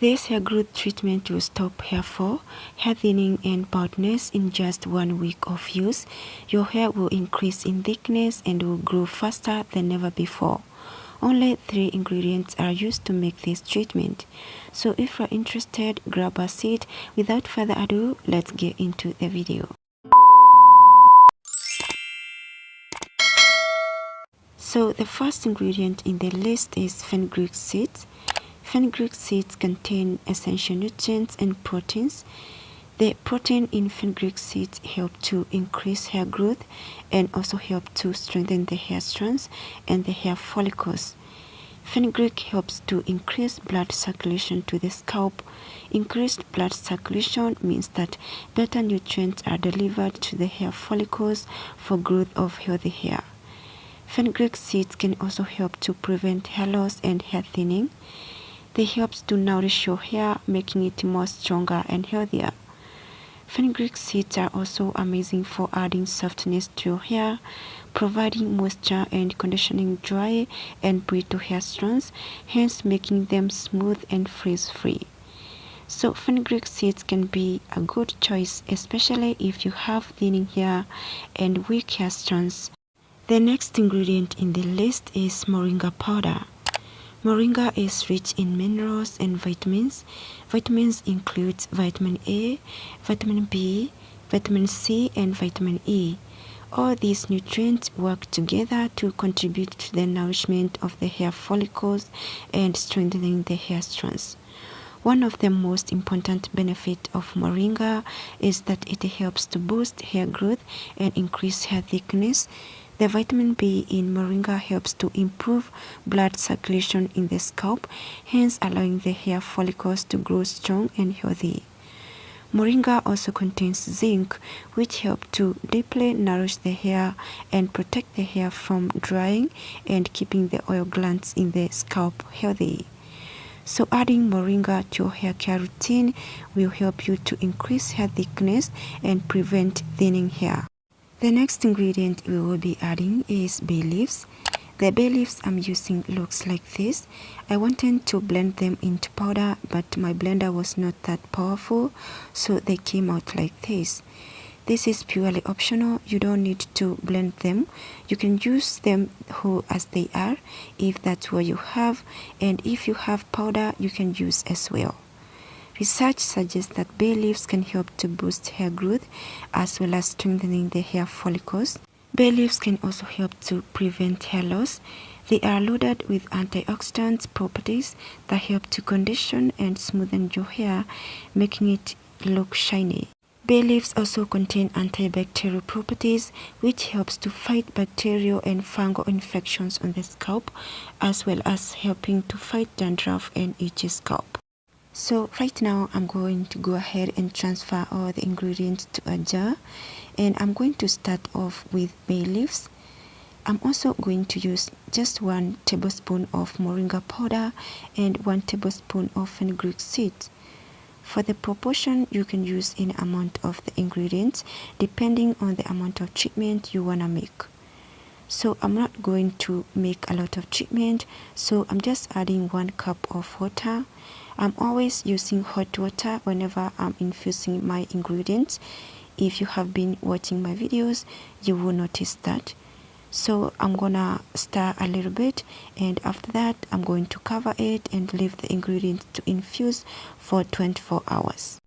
This hair growth treatment will stop hair fall, hair thinning and baldness in just 1 week of use. Your hair will increase in thickness and will grow faster than ever before. Only 3 ingredients are used to make this treatment. So if you're interested, grab a seat. Without further ado, let's get into the video. So the first ingredient in the list is fenugreek seeds. Fenugreek seeds contain essential nutrients and proteins. The protein in fenugreek seeds help to increase hair growth and also help to strengthen the hair strands and the hair follicles. Fenugreek helps to increase blood circulation to the scalp. Increased blood circulation means that better nutrients are delivered to the hair follicles for growth of healthy hair. Fenugreek seeds can also help to prevent hair loss and hair thinning. They help to nourish your hair, making it more stronger and healthier. Fenugreek seeds are also amazing for adding softness to your hair, providing moisture and conditioning dry and brittle hair strands, hence making them smooth and frizz-free. So fenugreek seeds can be a good choice, especially if you have thinning hair and weak hair strands. The next ingredient in the list is moringa powder. Moringa is rich in minerals and vitamins. Vitamins include vitamin A, vitamin B, vitamin C, and vitamin E. All these nutrients work together to contribute to the nourishment of the hair follicles and strengthening the hair strands. One of the most important benefits of moringa is that it helps to boost hair growth and increase hair thickness. The vitamin B in moringa helps to improve blood circulation in the scalp, hence allowing the hair follicles to grow strong and healthy. Moringa also contains zinc, which helps to deeply nourish the hair and protect the hair from drying and keeping the oil glands in the scalp healthy. So adding moringa to your hair care routine will help you to increase hair thickness and prevent thinning hair. The next ingredient we will be adding is bay leaves. The bay leaves I'm using looks like this. I wanted to blend them into powder, but my blender was not that powerful, so they came out like this. This is purely optional. You don't need to blend them. You can use them whole as they are if that's what you have, and if you have powder you can use as well. Research suggests that bay leaves can help to boost hair growth as well as strengthening the hair follicles. Bay leaves can also help to prevent hair loss. They are loaded with antioxidant properties that help to condition and smoothen your hair, making it look shiny. Bay leaves also contain antibacterial properties, which helps to fight bacterial and fungal infections on the scalp, as well as helping to fight dandruff and itchy scalp. So right now I'm going to go ahead and transfer all the ingredients to a jar, and I'm going to start off with bay leaves. I'm also going to use just 1 tablespoon of moringa powder and 1 tablespoon of fenugreek seeds. For the proportion, you can use any amount of the ingredients depending on the amount of treatment you want to make. So I'm not going to make a lot of treatment, so I'm just adding 1 cup of water. I'm always using hot water whenever I'm infusing my ingredients. If you have been watching my videos, you will notice that. So I'm gonna stir a little bit, and after that I'm going to cover it and leave the ingredients to infuse for 24 hours.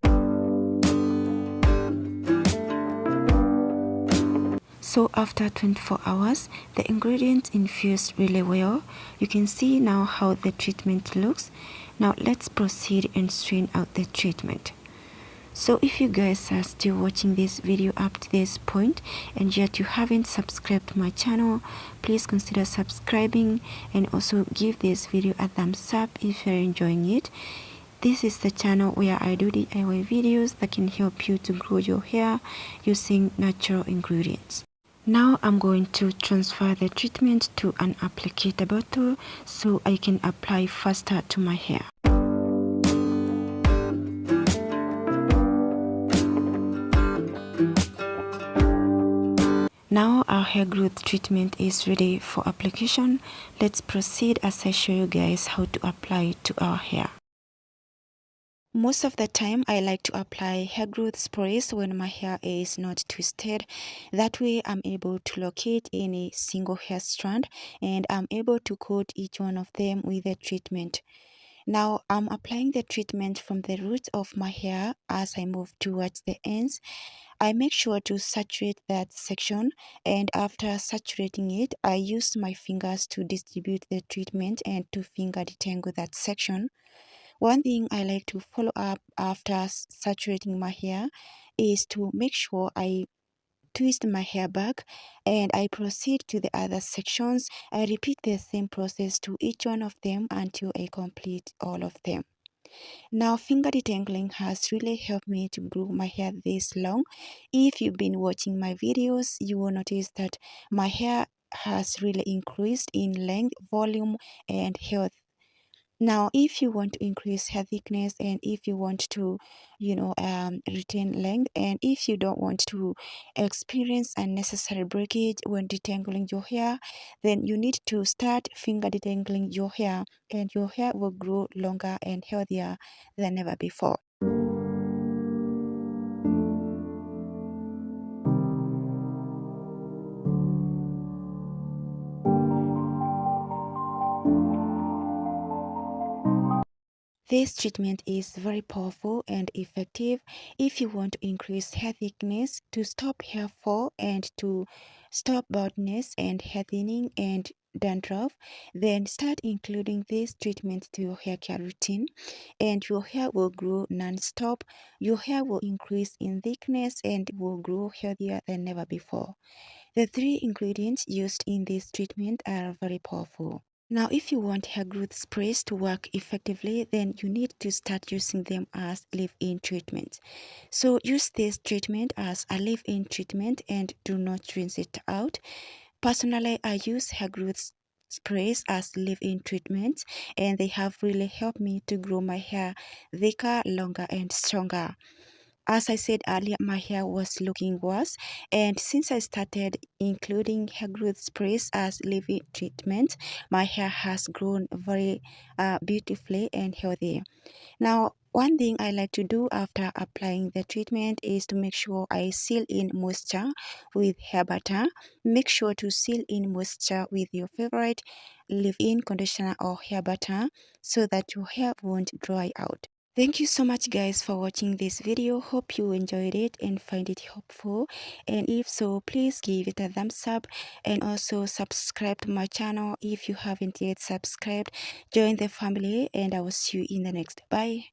So after 24 hours, the ingredients infused really well. You can see now how the treatment looks. Now let's proceed and strain out the treatment. So if you guys are still watching this video up to this point and yet you haven't subscribed to my channel, please consider subscribing and also give this video a thumbs up if you're enjoying it. This is the channel where I do DIY videos that can help you to grow your hair using natural ingredients. Now I'm going to transfer the treatment to an applicator bottle so I can apply faster to my hair. Now our hair growth treatment is ready for application. Let's proceed as I show you guys how to apply it to our hair. Most of the time, I like to apply hair growth sprays when my hair is not twisted. That way, I'm able to locate any single hair strand and I'm able to coat each one of them with a treatment. Now, I'm applying the treatment from the roots of my hair as I move towards the ends. I make sure to saturate that section, and after saturating it, I use my fingers to distribute the treatment and to finger detangle that section. One thing I like to follow up after saturating my hair is to make sure I twist my hair back and I proceed to the other sections. I repeat the same process to each one of them until I complete all of them. Now, finger detangling has really helped me to grow my hair this long. If you've been watching my videos, you will notice that my hair has really increased in length, volume, and health. Now, if you want to increase hair thickness and if you want to, retain length, and if you don't want to experience unnecessary breakage when detangling your hair, then you need to start finger detangling your hair and your hair will grow longer and healthier than ever before. This treatment is very powerful and effective if you want to increase hair thickness, to stop hair fall, and to stop baldness and hair thinning and dandruff. Then start including this treatment to your hair care routine and your hair will grow non-stop. Your hair will increase in thickness and will grow healthier than ever before. The three ingredients used in this treatment are very powerful. Now, if you want hair growth sprays to work effectively, then you need to start using them as leave-in treatment. So use this treatment as a leave-in treatment and do not rinse it out. Personally, I use hair growth sprays as leave-in treatments and they have really helped me to grow my hair thicker, longer, and stronger. As I said earlier, my hair was looking worse, and since I started including hair growth sprays as leave-in treatment, my hair has grown very beautifully and healthy. Now, one thing I like to do after applying the treatment is to make sure I seal in moisture with hair butter. Make sure to seal in moisture with your favorite leave-in conditioner or hair butter so that your hair won't dry out. Thank you so much guys for watching this video. Hope you enjoyed it and find it helpful, and if so, please give it a thumbs up and also subscribe to my channel if you haven't yet subscribed. Join the family and I will see you in the next. Bye.